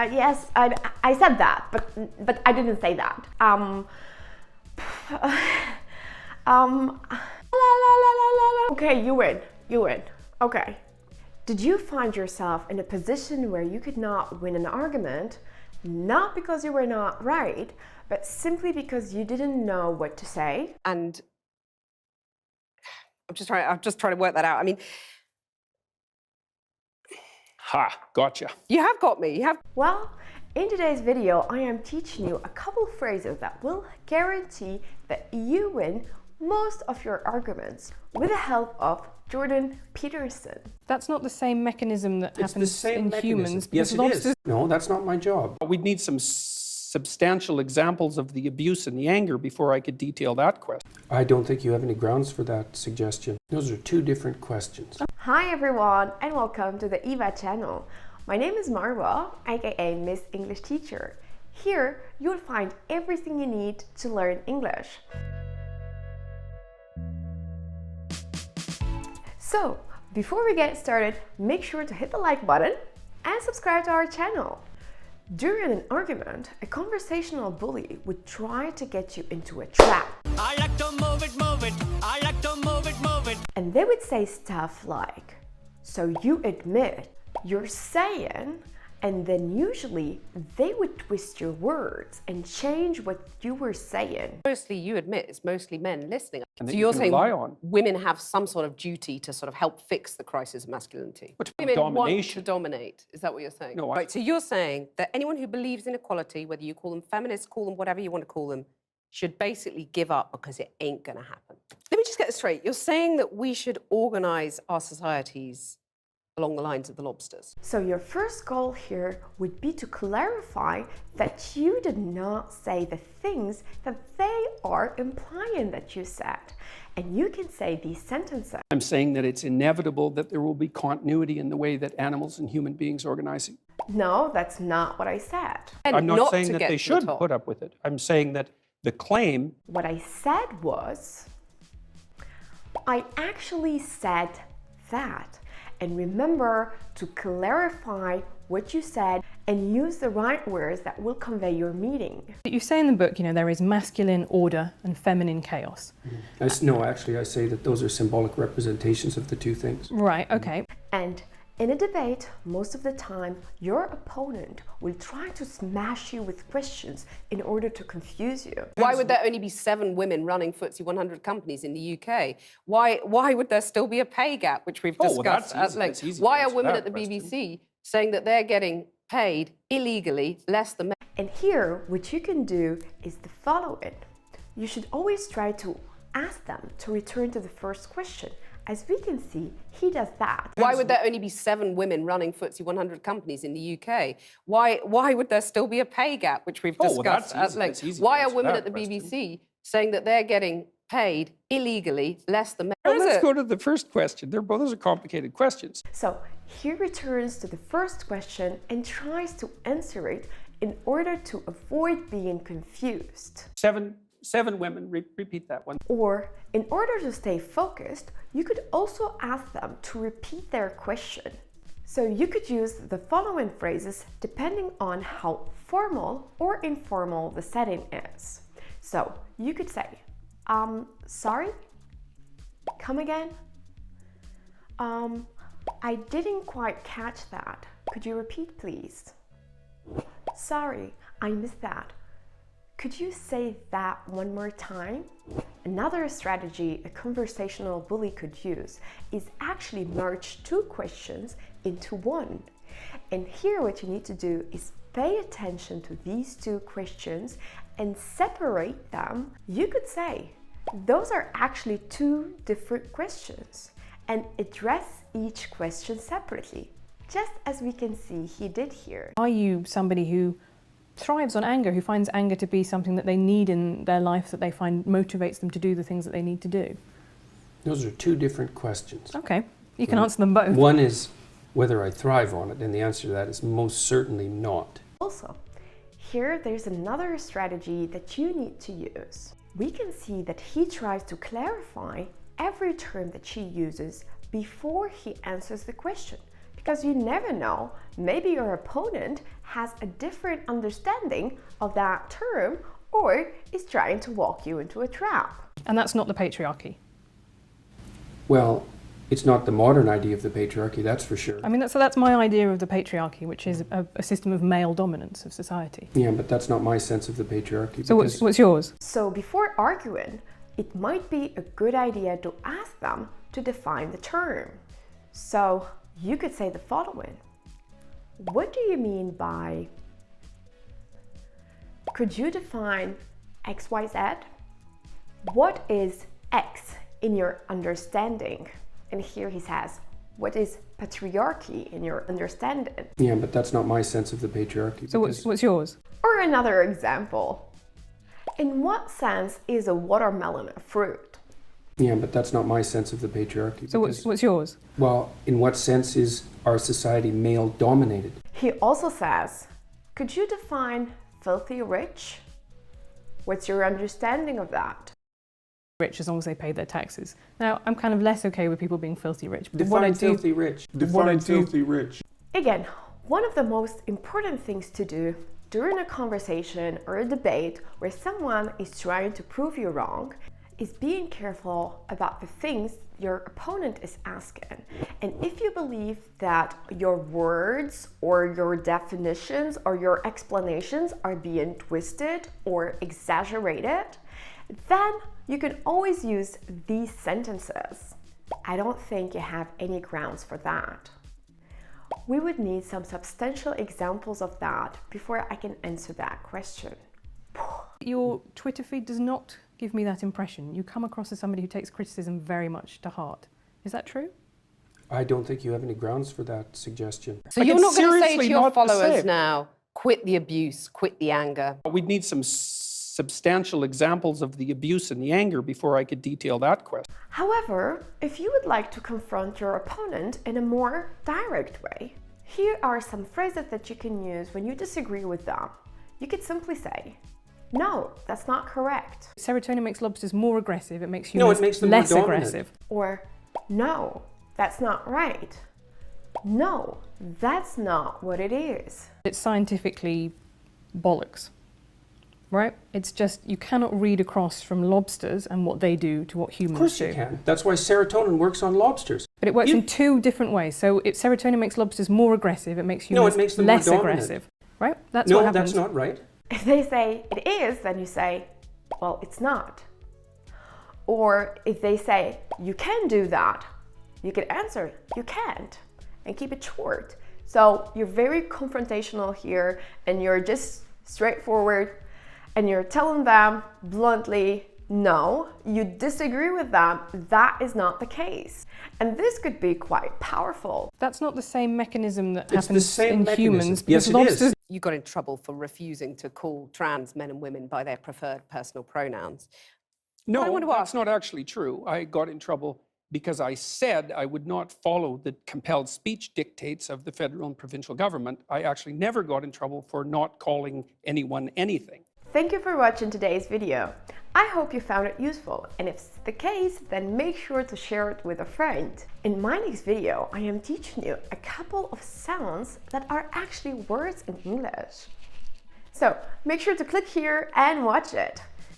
Yes, I said that, but I didn't say that. Okay, you win. Okay. Did you find yourself in a position where you could not win an argument, not because you were not right, but simply because you didn't know what to say? And I'm just trying to work that out. I mean, Ha, gotcha. you have got me. You have. Well, in today's video, I am teaching you a couple phrases that will guarantee that you win most of your arguments with the help of Jordan Peterson. That's not the same mechanism that happens in humans. Yes, it is. No, that's not my job. We'd need some substantial examples of the abuse and the anger before I could detail that question. I don't think you have any grounds for that suggestion. Those are two different questions. Hi everyone, and welcome to the Eva channel. My name is Marwa, aka Miss English Teacher. Here you'll find everything you need to learn English. So, before we get started, make sure to hit the like button and subscribe to our channel. During an argument, a conversational bully would try to get you into a trap. I like to move it, move it. I like to move it, move it. And they would say stuff like, so you admit you're saying, and then usually they would twist your words and change what you were saying. Mostly, you admit, it's mostly men listening. And So that you're you can saying rely on. women have some sort of duty to sort of help fix the crisis of masculinity. But Women want to domination. dominate. Is that what you're saying? No, Right. So you're saying that anyone who believes in equality, whether you call them feminists, call them whatever you want to call them, should basically give up because it ain't going to happen. Let me just get this straight. You're saying that we should organize our societies along the lines of the lobsters. So your first goal here would be to clarify that you did not say the things that they are implying that you said. And you can say these sentences. I'm saying that it's inevitable that there will be continuity in the way that animals and human beings organize. No, that's not what I said. And I'm not to saying that get they to the should top. put up with it. I'm saying that the claim. What I said was, I actually said that. And remember to clarify what you said and use the right words that will convey your meaning. You say in the book, there is masculine order and feminine chaos. No, actually, I say that those are symbolic representations of the two things. Right, okay. And in a debate, most of the time, your opponent will try to smash you with questions in order to confuse you. Why would there only be 7 women running FTSE 100 companies in the UK? Why would there still be a pay gap, which we've discussed at length? Why are women at the BBC saying that they're getting paid illegally less than men? And here, what you can do is the following. You should always try to ask them to return to the first question. As we can see, he does that. Why would there only be 7 women running FTSE 100 companies in the UK? Why would there still be a pay gap, which we've discussed at length? Why are women at the BBC saying that they're getting paid illegally less than men? Well, let's go to the first question. Those are complicated questions. So he returns to the first question and tries to answer it in order to avoid being confused. Seven women, repeat that one. Or in order to stay focused, you could also ask them to repeat their question. So you could use the following phrases depending on how formal or informal the setting is. So you could say, sorry, come again? I didn't quite catch that. Could you repeat, please? Sorry, I missed that. Could you say that one more time? Another strategy a conversational bully could use is actually merge 2 questions into one. And here what you need to do is pay attention to these 2 questions and separate them. You could say, those are actually 2 different questions, and address each question separately, just as we can see he did here. Are you somebody who thrives on anger, who finds anger to be something that they need in their life, that they find motivates them to do the things that they need to do? Those are 2 different questions. Okay, you can answer them both. One is whether I thrive on it, and the answer to that is most certainly not. Also, here there's another strategy that you need to use. We can see that he tries to clarify every term that she uses before he answers the question. Because you never know, maybe your opponent has a different understanding of that term or is trying to walk you into a trap. And that's not the patriarchy. Well, it's not the modern idea of the patriarchy, that's for sure. I mean, that's my idea of the patriarchy, which is a system of male dominance of society. Yeah, but that's not my sense of the patriarchy. So what's yours? So before arguing, it might be a good idea to ask them to define the term. So you could say the following. What do you mean by, could you define XYZ? What is X in your understanding? And here he says, what is patriarchy in your understanding? Yeah, but that's not my sense of the patriarchy. So what's yours? Or another example. In what sense is a watermelon a fruit? Yeah, but that's not my sense of the patriarchy. So what's yours? Well, in what sense is our society male-dominated? He also says, could you define filthy rich? What's your understanding of that? Rich as long as they pay their taxes. Now, I'm kind of less okay with people being filthy rich. But what I Define do, filthy rich. Define filthy rich. Again, one of the most important things to do during a conversation or a debate where someone is trying to prove you wrong is being careful about the things your opponent is asking. And if you believe that your words or your definitions or your explanations are being twisted or exaggerated, then you can always use these sentences. I don't think you have any grounds for that. We would need some substantial examples of that before I can answer that question. your Twitter feed does not give me that impression. You come across as somebody who takes criticism very much to heart. Is that true? I don't think you have any grounds for that suggestion. So Like, you're it's not going to say to seriously your not the followers same. now, quit the abuse, quit the anger. We'd need some substantial examples of the abuse and the anger before I could detail that question. However, if you would like to confront your opponent in a more direct way, here are some phrases that you can use when you disagree with them. You could simply say, "No, that's not correct." Serotonin makes lobsters more aggressive. It makes humans makes them more less dominant. aggressive. Or, "No, that's not right." "No, that's not what it is." It's scientifically bollocks, right? It's just, you cannot read across from lobsters and what they do to what humans Of course do. you can. That's why serotonin works on lobsters. But it works in two different ways. So if serotonin makes lobsters more aggressive, it makes humans it makes them more less dominant. aggressive, right? That's No, what happens. that's not right. If they say it is, then you say, "Well, it's not." Or if they say, "You can do that," you can answer, "You can't," and keep it short. So you're very confrontational here, and you're just straightforward, and you're telling them bluntly, no, you disagree with them, that is not the case. And this could be quite powerful. That's not the same mechanism that It's the happens same in mechanism. humans. Yes, because it lobsters is. You got in trouble for refusing to call trans men and women by their preferred personal pronouns. No, I want to that's ask- not actually true. I got in trouble because I said I would not follow the compelled speech dictates of the federal and provincial government. I actually never got in trouble for not calling anyone anything. Thank you for watching today's video. I hope you found it useful, and if it's the case, then make sure to share it with a friend. In my next video, I am teaching you a couple of sounds that are actually words in English. So make sure to click here and watch it.